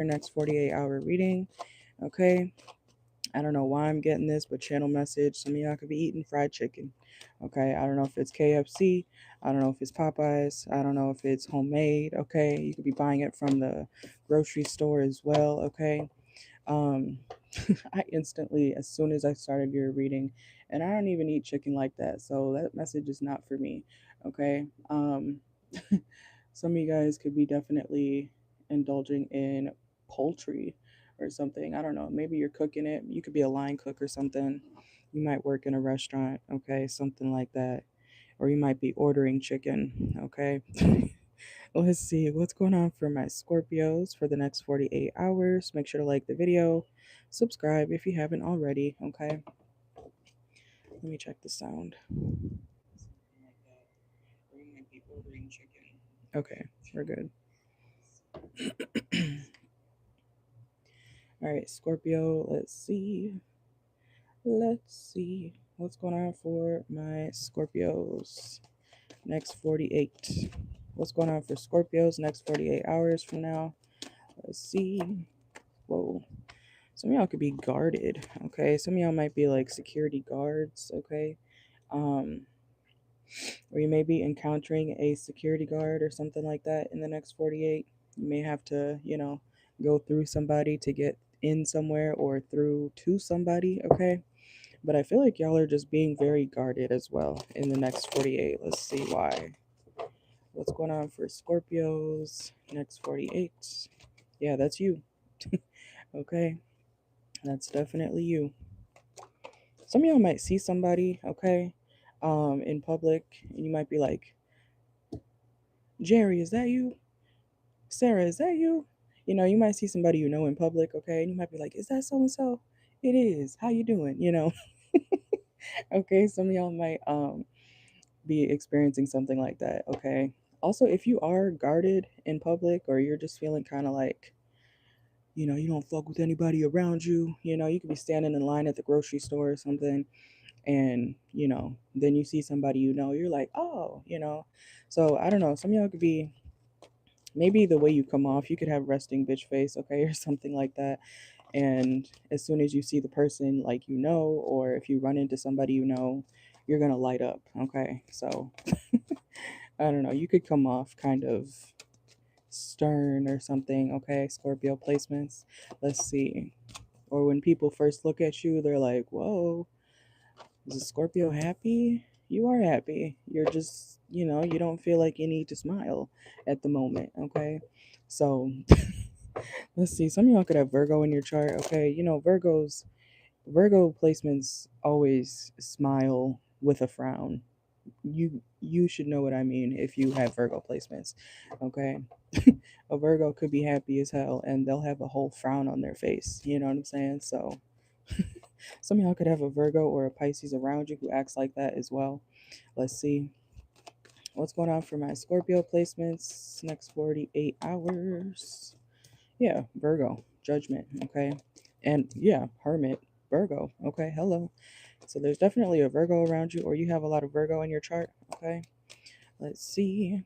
your next 48-hour reading. Okay. I don't know why I'm getting this, but channel message. Some of y'all could be eating fried chicken. Okay. I don't know if it's KFC. I don't know if it's Popeyes. I don't know if it's homemade. Okay. You could be buying it from the grocery store as well. Okay. Um, I instantly, as soon as I started your reading, and I don't even eat chicken like that. So that message is not for me. Okay. Some of you guys could be definitely indulging in poultry or something. I don't know. Maybe you're cooking it. You could be a line cook or something. You might work in a restaurant. Okay. Something like that. Or you might be ordering chicken. Okay. Let's see what's going on for my Scorpios for the next 48 hours. Make sure to like the video, subscribe if you haven't already. Okay. Let me check the sound. Something like that. Or you might be ordering chicken. Okay, we're good. All right, Scorpio, let's see. Let's see what's going on for my Scorpios next 48. What's going on for Scorpios next 48 hours from now? Let's see. Whoa. Some of y'all could be guarded, okay? Some of y'all might be like security guards, okay? Um, or you may be encountering a security guard or something like that in the next 48. You may have to, go through somebody to get in somewhere or through to somebody, okay? But I feel like y'all are just being very guarded as well in the next 48. Let's see why. What's going on for Scorpios next 48? Yeah, that's you. Okay, that's definitely you. Some of y'all might see somebody, okay, in public, and you might be like, Jerry, is that you? Sarah, is that you? You might see somebody you know in public, okay, and you might be like, is that so and so? It is. How you doing? Okay, some of y'all might be experiencing something like that, okay. Also, if you are guarded in public or you're just feeling kind of like, you don't fuck with anybody around you, you could be standing in line at the grocery store or something, and then you see somebody, you're like, oh, so I don't know, some of y'all could be, maybe the way you come off, you could have resting bitch face, okay, or something like that. And as soon as you see the person, like, or if you run into somebody, you're gonna light up, okay. So I don't know, you could come off kind of stern or something, okay. Scorpio placements, let's see. Or when people first look at you, they're like, whoa, is a Scorpio happy? You are happy. You're just, you don't feel like you need to smile at the moment, okay? So let's see. Some of y'all could have Virgo in your chart, okay? Virgo placements always smile with a frown. You should know what I mean if you have Virgo placements, okay? A Virgo could be happy as hell and they'll have a whole frown on their face. You know what I'm saying? So some of y'all could have a Virgo or a Pisces around you who acts like that as well. Let's see what's going on for my Scorpio placements next 48 hours. Yeah, Virgo, Judgment, okay? And yeah, Hermit, Virgo, okay? Hello. So there's definitely a Virgo around you, or you have a lot of Virgo in your chart, okay? Let's see.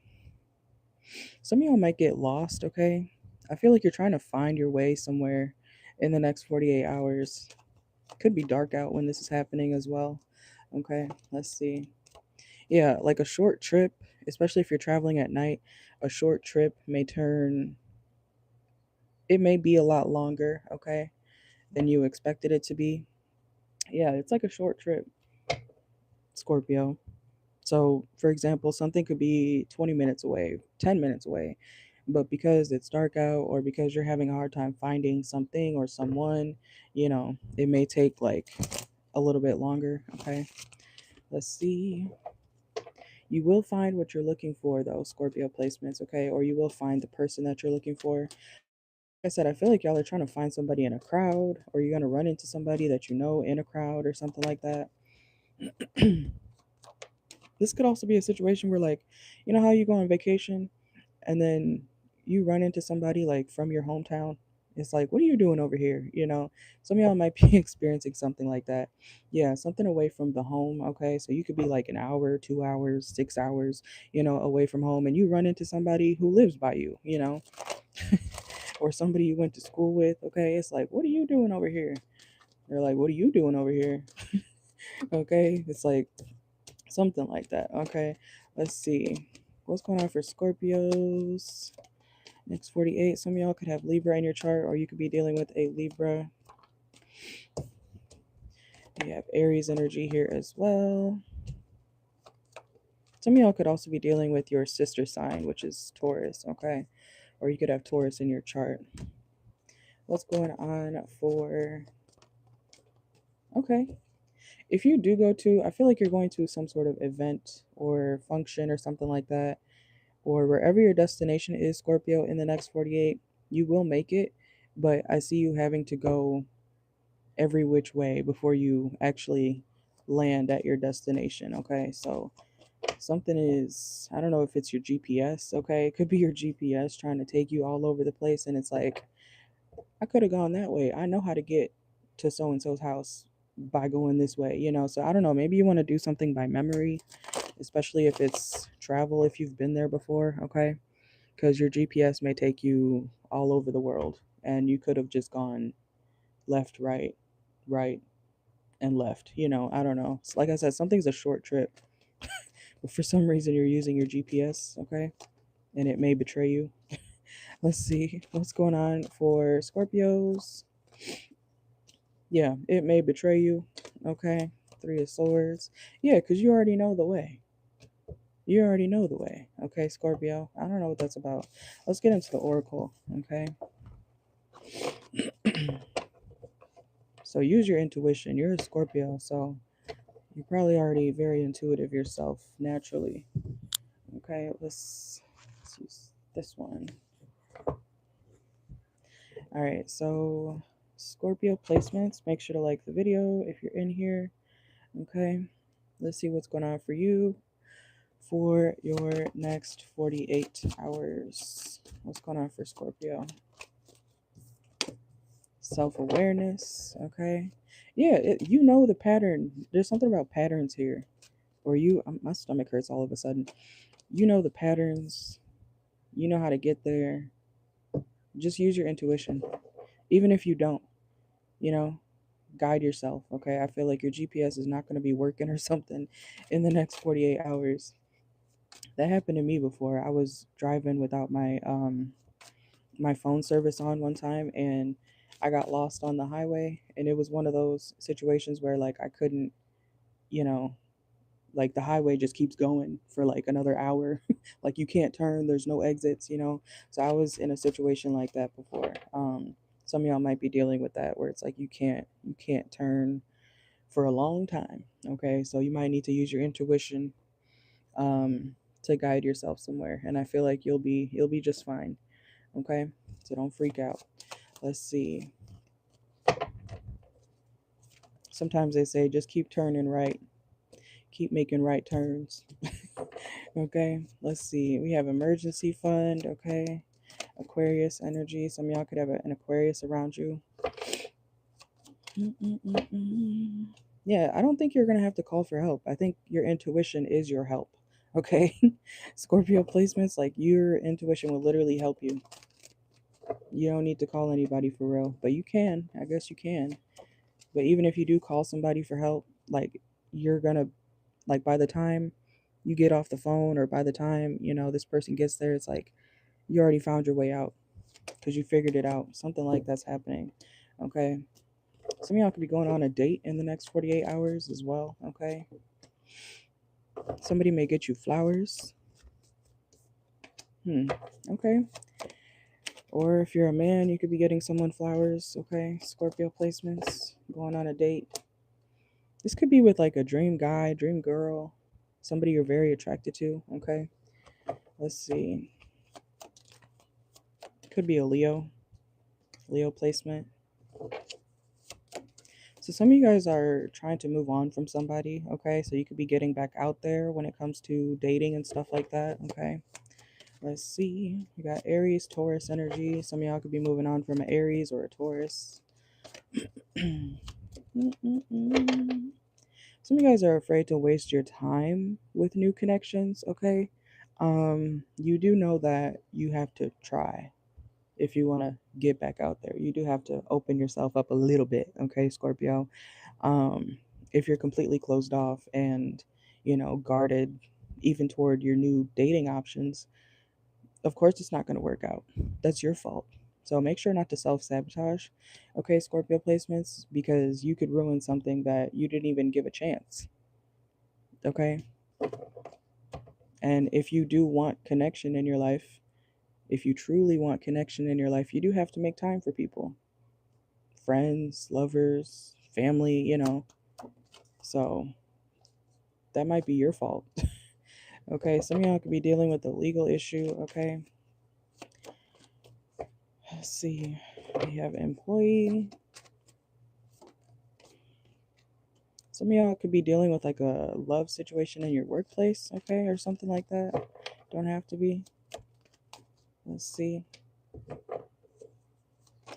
Some of y'all might get lost, okay? I feel like you're trying to find your way somewhere in the next 48 hours. Could be dark out when this is happening as well. Okay, let's see. Yeah, like a short trip, especially if you're traveling at night, a short trip it may be a lot longer, okay, than you expected it to be. Yeah, it's like a short trip, Scorpio. So, for example, something could be 20 minutes away, 10 minutes away, but because it's dark out or because you're having a hard time finding something or someone, it may take like a little bit longer, okay? Let's see. You will find what you're looking for, though, Scorpio placements, okay? Or you will find the person that you're looking for. Like I said, I feel like y'all are trying to find somebody in a crowd, or you're going to run into somebody that you know in a crowd or something like that. This could also be a situation where, like, you know how you go on vacation and then you run into somebody like from your hometown? It's like, what are you doing over here? Some of y'all might be experiencing something like that. Yeah, something away from the home. Okay, so you could be like an hour, 2 hours, 6 hours, away from home, and you run into somebody who lives by you. or somebody you went to school with, okay? It's like, what are you doing over here? They're like, what are you doing over here? Okay? It's like something like that, okay? Let's see. What's going on for Scorpios? Next 48. Some of y'all could have Libra in your chart, or you could be dealing with a Libra. You have Aries energy here as well. Some of y'all could also be dealing with your sister sign, which is Taurus, okay? Or you could have Taurus in your chart. What's going on for... Okay. If you do go to, I feel like you're going to some sort of event or function or something like that, or wherever your destination is, Scorpio, in the next 48, you will make it, but I see you having to go every which way before you actually land at your destination, okay? So something is, I don't know if it's your GPS, okay? It could be your GPS trying to take you all over the place, and it's like, I could have gone that way. I know how to get to so and so's house by going this way, you know? So I don't know, maybe you want to do something by memory, especially if it's travel, if you've been there before, okay? Because your GPS may take you all over the world, and you could have just gone left, right, right, and left. You know, I don't know. Like I said, something's a short trip, but for some reason you're using your GPS, okay? And it may betray you. Let's see what's going on for Scorpios. Yeah, it may betray you, okay? Three of Swords. Yeah, because you already know the way. You already know the way, okay, Scorpio? I don't know what that's about. Let's get into the Oracle, okay? So use your intuition. You're a Scorpio, so you're probably already very intuitive yourself naturally. Okay, let's use this one. All right, so Scorpio placements. Make sure to like the video if you're in here. Okay, let's see what's going on for you for your next 48 hours. What's going on for Scorpio? Self-awareness. Okay, yeah, you know the pattern. There's something about patterns here, or my stomach hurts all of a sudden. You know the patterns, you know how to get there. Just use your intuition. Even if you don't, you know, guide yourself, okay? I feel like your GPS is not going to be working or something in the next 48 hours. That happened to me before. I was driving without my phone service on one time, and I got lost on the highway, and it was one of those situations where like I couldn't, you know, like the highway just keeps going for like another hour. Like you can't turn, there's no exits, you know. So I was in a situation like that before. Some of y'all might be dealing with that where it's like you can't turn for a long time, okay? So you might need to use your intuition to guide yourself somewhere, and I feel like you'll be just fine, okay? So don't freak out. Let's see. Sometimes they say just keep turning right, keep making right turns. Okay, let's see. We have emergency fund, okay? Aquarius energy. Some of y'all could have an Aquarius around you. Yeah, I don't think you're going to have to call for help. I think your intuition is your help, okay? Scorpio placements, like your intuition will literally help you. You don't need to call anybody for real, but you can. I guess you can. But even if you do call somebody for help, like you're going to, like by the time you get off the phone or by the time, you know, this person gets there, it's like you already found your way out because you figured it out. Something like that's happening, okay? Some of y'all could be going on a date in the next 48 hours as well, okay? Somebody may get you flowers. Okay. Or if you're a man, you could be getting someone flowers, okay? Scorpio placements, going on a date. This could be with like a dream guy, dream girl, somebody you're very attracted to, okay? Let's see. Could be a Leo placement. So some of you guys are trying to move on from somebody, okay? So you could be getting back out there when it comes to dating and stuff like that, okay? Let's see. You got Aries, Taurus energy. Some of y'all could be moving on from an Aries or a Taurus. Some of you guys are afraid to waste your time with new connections, okay? You do know that you have to try, if you want to get back out there. You do have to open yourself up a little bit, okay, Scorpio? Um, if you're completely closed off and, guarded even toward your new dating options, of course it's not going to work out. That's your fault. So make sure not to self sabotage, okay, Scorpio placements, because you could ruin something that you didn't even give a chance, okay? And if you do want connection in your life, if you truly want connection in your life, you do have to make time for people, friends, lovers, family, So that might be your fault. Okay, some of y'all could be dealing with a legal issue, okay? Let's see. We have employee. Some of y'all could be dealing with like a love situation in your workplace, okay, or something like that. Don't have to be. Let's see.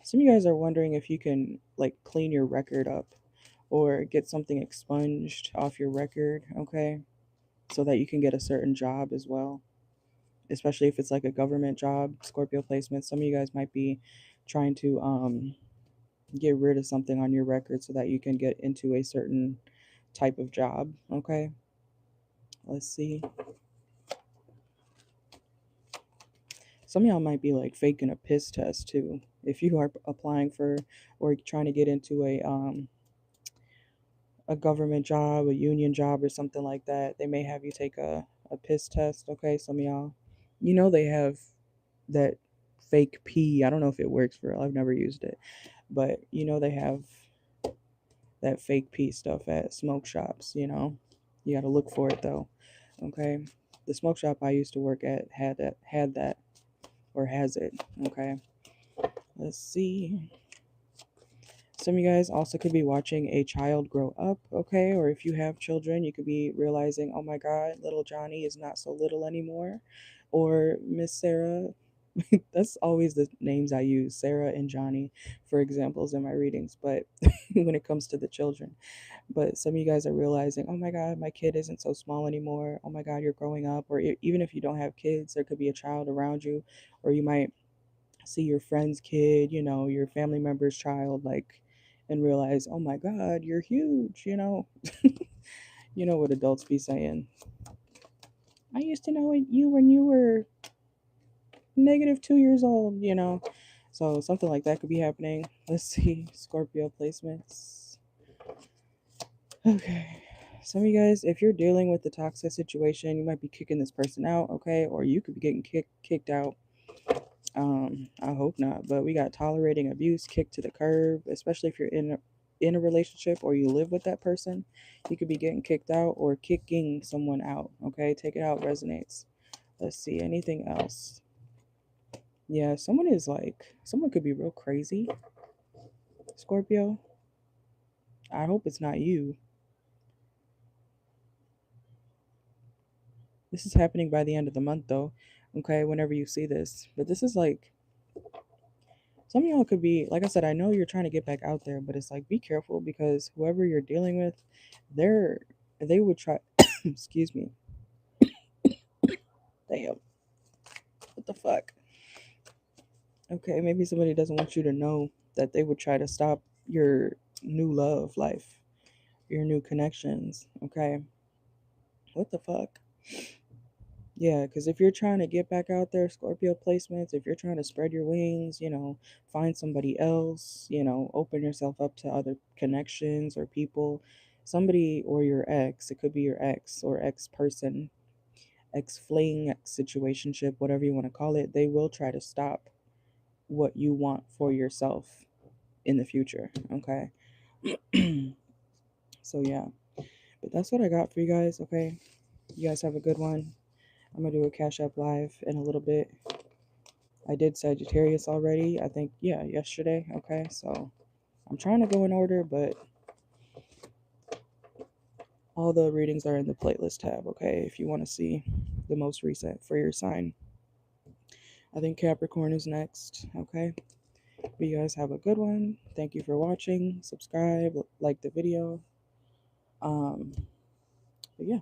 Some of you guys are wondering if you can like clean your record up or get something expunged off your record, okay, so that you can get a certain job as well, especially if it's like a government job, Scorpio placement. Some of you guys might be trying to get rid of something on your record so that you can get into a certain type of job, okay? Let's see. Some of y'all might be like faking a piss test too. If you are applying for or trying to get into a government job, a union job, or something like that, they may have you take a piss test, okay? Some of y'all, they have that fake pee. I don't know if it works for real. I've never used it. But they have that fake pee stuff at smoke shops, You got to look for it though. Okay? The smoke shop I used to work at had that or has it, okay? Let's see. Some of you guys also could be watching a child grow up, okay? Or if you have children, you could be realizing, oh my God, little Johnny is not so little anymore. Or Miss Sarah, that's always the names I use, Sarah and Johnny, for examples in my readings. But when it comes to the children, but some of you guys are realizing, oh my God, my kid isn't so small anymore. Oh my God, you're growing up. Or even if you don't have kids, there could be a child around you, or you might see your friend's kid, your family member's child, like, and realize, oh my God, you're huge, You know what adults be saying. I used to know you when you were -2 years old, So something like that could be happening. Let's see, Scorpio placements. Okay. Some of you guys, if you're dealing with the toxic situation, you might be kicking this person out, okay? Or you could be getting kicked out. I hope not, but we got tolerating abuse, kicked to the curb, especially if you're in a relationship or you live with that person. You could be getting kicked out or kicking someone out, okay? Take it out resonates. Let's see, anything else? Yeah, someone could be real crazy. Scorpio, I hope it's not you. This is happening by the end of the month, though, okay, whenever you see this. But this is like, some of y'all could be, like I said, I know you're trying to get back out there, but it's like, be careful because whoever you're dealing with, they would try, excuse me, damn, what the fuck? Okay, maybe somebody doesn't want you to know that they would try to stop your new love life, your new connections, okay? What the fuck? Yeah, because if you're trying to get back out there, Scorpio placements, if you're trying to spread your wings, find somebody else, open yourself up to other connections or people, somebody or your ex, it could be your ex or ex person, ex fling, ex situationship, whatever you want to call it, they will try to stop what you want for yourself in the future, okay? So, yeah, but that's what I got for you guys, okay? You guys have a good one. I'm gonna do a Cash App live in a little bit. I did Sagittarius already, I think, yeah, yesterday. Okay, so I'm trying to go in order, but all the readings are in the playlist tab, okay, if you want to see the most recent for your sign. I think Capricorn is next, okay? But you guys have a good one. Thank you for watching. Subscribe, like the video. But yeah.